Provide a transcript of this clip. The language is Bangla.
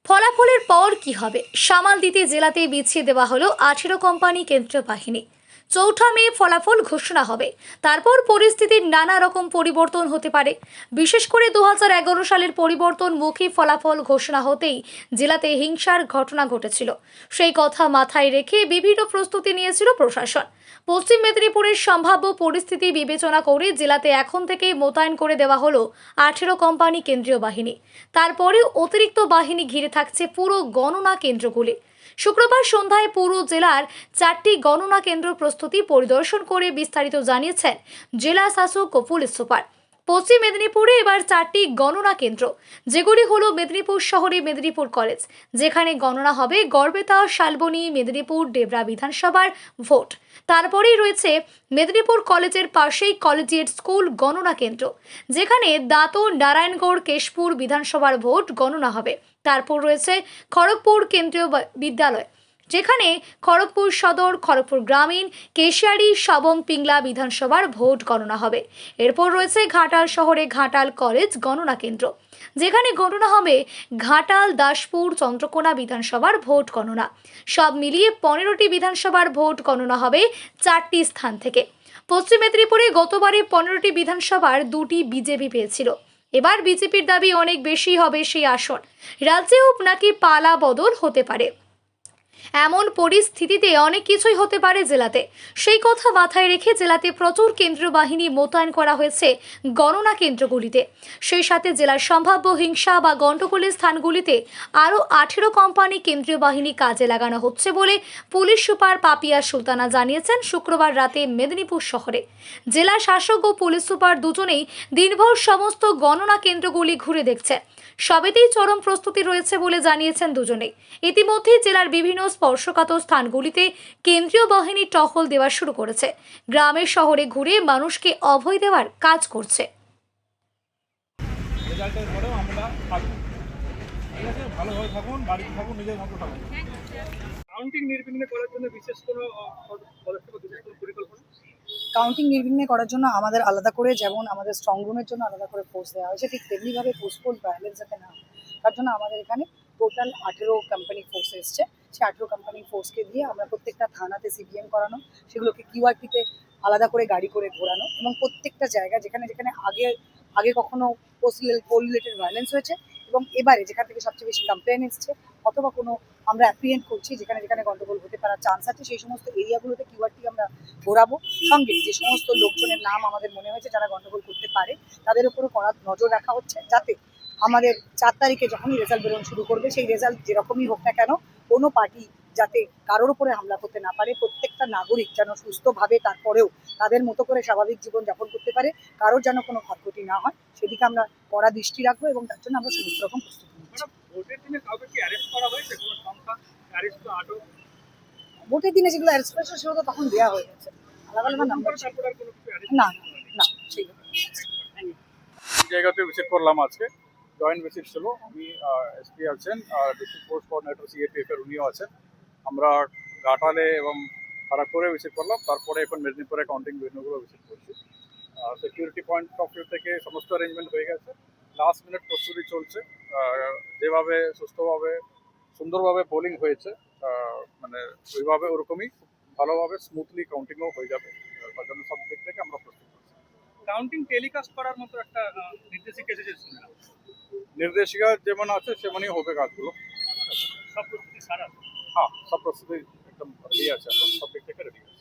ফলাফলের পর কি হবে সামাল দিতে জেলাতে বিছিয়ে দেওয়া হলো 18 কোম্পানি কেন্দ্রীয় বাহিনী। 4 মে ফলাফল ঘোষণা হবে। তারপর পরিস্থিতির নানা রকম পরিবর্তন হতে পারে। বিশেষ করে 2011 সালের পরিবর্তনমুখী ফলাফল ঘোষণা হতেই জেলাতে হিংসার ঘটনা ঘটেছিল। সেই কথা মাথায় রেখে বিভিন্ন প্রস্তুতি নিয়েছিল প্রশাসন। পশ্চিম মেদিনীপুরের সম্ভাব্য পরিস্থিতি বিবেচনা করে জেলাতে এখন থেকেই মোতায়েন করে দেওয়া হলো 18 কোম্পানি কেন্দ্রীয় বাহিনী। তারপরে অতিরিক্ত বাহিনী ঘিরে থাকছে পুরো গণনা কেন্দ্রগুলি। শুক্রবার সন্ধ্যায় পুরো জেলার 4টি গণনা কেন্দ্র প্রস্তুতি পরিদর্শন করে বিস্তারিত জানিয়েছেন জেলা শাসক ও পুলিশ সুপার। পশ্চিম মেদিনীপুরে এবার 4টি গণনা কেন্দ্র, যেগুলি হলো মেদিনীপুর শহরে মেদিনীপুর কলেজ, যেখানে গণনা হবে গড়বেতা, শালবনী, মেদিনীপুর ডেবরা বিধানসভার ভোট। তারপরেই রয়েছে মেদিনীপুর কলেজের পাশেই কলেজিয়েট স্কুল গণনা কেন্দ্র, যেখানে দাঁতন, নারায়ণগড়, কেশপুর বিধানসভার ভোট গণনা হবে। তারপর রয়েছে খড়গপুর কেন্দ্রীয় বিদ্যালয়, যেখানে খড়গপুর সদর, খড়গপুর গ্রামীণ, কেশিয়ারি, সবং, পিংলা বিধানসভার ভোট গণনা হবে। এরপর রয়েছে ঘাটাল শহরে ঘাটাল কলেজ গণনা কেন্দ্র, যেখানে গণনা হবে ঘাটাল, দাসপুর, চন্দ্রকোনা বিধানসভার ভোট গণনা। সব মিলিয়ে 15টি বিধানসভার ভোট গণনা হবে 4টি স্থান থেকে। পশ্চিম মেদিনীপুরে গতবারে 15টি বিধানসভার 2টি বিজেপি পেয়েছিল। এবার বিজেপির দাবি অনেক বেশি হবে সেই আসন। রাজ্যেও নাকি পালা বদল হতে পারে। এমন পরিস্থিতিতে অনেক কিছুই হতে পারে জেলাতে। সেই কথা মাথায় রেখে জেলাতে প্রচুর কেন্দ্রীয় বাহিনী মোতায়েন করা হয়েছে গণনা কেন্দ্রগুলিতে। সেই সাথে জেলার সম্ভাব্য হিংসা বা গণ্ডগোলের স্থানগুলিতে আরও 18 কোম্পানি কেন্দ্রীয় বাহিনী কাজে লাগানো হচ্ছে বলে পুলিশ সুপার পাপিয়া সুলতানা জানিয়েছেন শুক্রবার রাতে মেদিনীপুর শহরে। জেলা শাসক ও পুলিশ সুপার দুজনেই দিনভর সমস্ত গণনা কেন্দ্রগুলি ঘুরে দেখছে। সবেতেই চরম প্রস্তুতি রয়েছে বলে জানিয়েছেন দুজনেই। ইতিমধ্যেই জেলার বিভিন্ন স্পর্শকাতর স্থানগুলিতে কেন্দ্রীয় বাহিনী টহল দেওয়া শুরু করেছে। গ্রামে শহরে ঘুরে মানুষকে অভয় দেওয়ার কাজ করছে। রেজাল্টের পরেও আমরা থাকবো, ঠিক আছে? ভালোভাবে থাকুন, বাড়িতে থাকুন, নিজের মতো থাকুন। কাউন্টিং নির্বিঘ্নে করার জন্য বিশেষ কোনো পদক্ষেপ, বিশেষ কোনো পরিকল্পনা? কাউন্টিং নির্বিঘ্নে করার জন্য আমাদের আলাদা করে, যেমন আমাদের স্ট্রং রুমের জন্য আলাদা করে ফোর্স দেওয়া হয়েছে, ঠিক তেমনিভাবে পোস্টপোল ভায়োলেন্স যাতে না হয় তার জন্য আমাদের এখানে টোটাল 18 কোম্পানি ফোর্স এসছে। সেই 18 কোম্পানি ফোর্সকে দিয়ে আমরা প্রত্যেকটা থানাতে সিপিএম করানো, সেগুলোকে কিউআরটিতে আলাদা করে গাড়ি করে ঘোরানো, এবং প্রত্যেকটা জায়গা যেখানে যেখানে আগে কখনো পোল রিলেটেড ভায়োলেন্স হয়েছে এবং এবারে যেখান থেকে সবচেয়ে বেশি কমপ্লেন এসছে অথবা কোনো আমরা অ্যাপ্রিহেন্ড করছি যেখানে যেখানে গন্ডগোল হতে পারার চান্স আছে, সেই সমস্ত এরিয়াগুলোতে কিউআরটি আমরা ঘোরাবো। সঙ্গে যে সমস্ত লোকজনের নাম আমাদের মনে হয়েছে যারা গন্ডগোল করতে পারে তাদের উপরও কড়া নজর রাখা হচ্ছে, যাতে আমাদের 4 তারিখে যখনই রেজাল্ট বেরোনো শুরু করবে, সেই রেজাল্ট যেরকমই হোক না কেন, কোনো পার্টি যাতে কারোর উপরে হামলা করতে না পারে। প্রত্যেকটা নাগরিক যেন সুস্থভাবে তারপরেও তাদের মতো করে স্বাভাবিক জীবন যাপন করতে পারে, কারোর যেন কোনো ক্ষয়ক্ষতি না হয়, সেদিকে আমরা কড়া দৃষ্টি রাখবো এবং তার জন্য আমরা সমস্ত রকম প্রস্তুতি নিচ্ছি। ভোটের দিনে কাউকে কি অ্যারেস্ট করা হয়েছে? কোনো সংখ্যা অ্যারেস্ট বা আটক? ভোটের দিনে যেগুলো অ্যারেস্ট করেছে সেগুলো তো তখন দেওয়া হয়ে গেছে, আলাদা আলাদা নাম্বার। তারপর আর কোনো কিছু অ্যারেস্ট? না না, সেই এই জায়গাতে ভিজিট করলাম আজকে, জয়েন্ট ভিজিট ছিল। আমি এসপি আছেন, ডিস্ট্রিক্ট ফোর্স কোঅর্ডিনেটর সিএপিএফ এর উনিও আছেন। আমরা ঘাটালে এবং খড়গপুরে ভিজিট করলাম, তারপরে এখন মেদিনীপুরে কাউন্টিং বিভাগগুলো ভিজিট করছি। সিকিউরিটি পয়েন্ট অফ ভিউ থেকে সমস্ত অ্যারেঞ্জমেন্ট হয়ে গেছে, লাস্ট মিনিট প্রস্তুতি চলছে। যেভাবে সুস্থভাবে সুন্দরভাবে পোলিং হয়েছে, মানে ওইভাবে ওরকমই ভালোভাবে স্মুথলি কাউন্টিংও হয়ে যাবে, তার জন্য সব দিক থেকে আমরা প্রস্তুত করছি। কাউন্টিং টেলিকাস্ট করার মতো একটা নির্দেশিকা এসেছে, নির্দেশিকা যেমন আছে সেমনই হবে কাজগুলো। সব প্রস্তুতি সারা? হ্যাঁ, সব প্রস্তুতি একদম রেডি আছে, সব দিক থেকে রেডি আছে।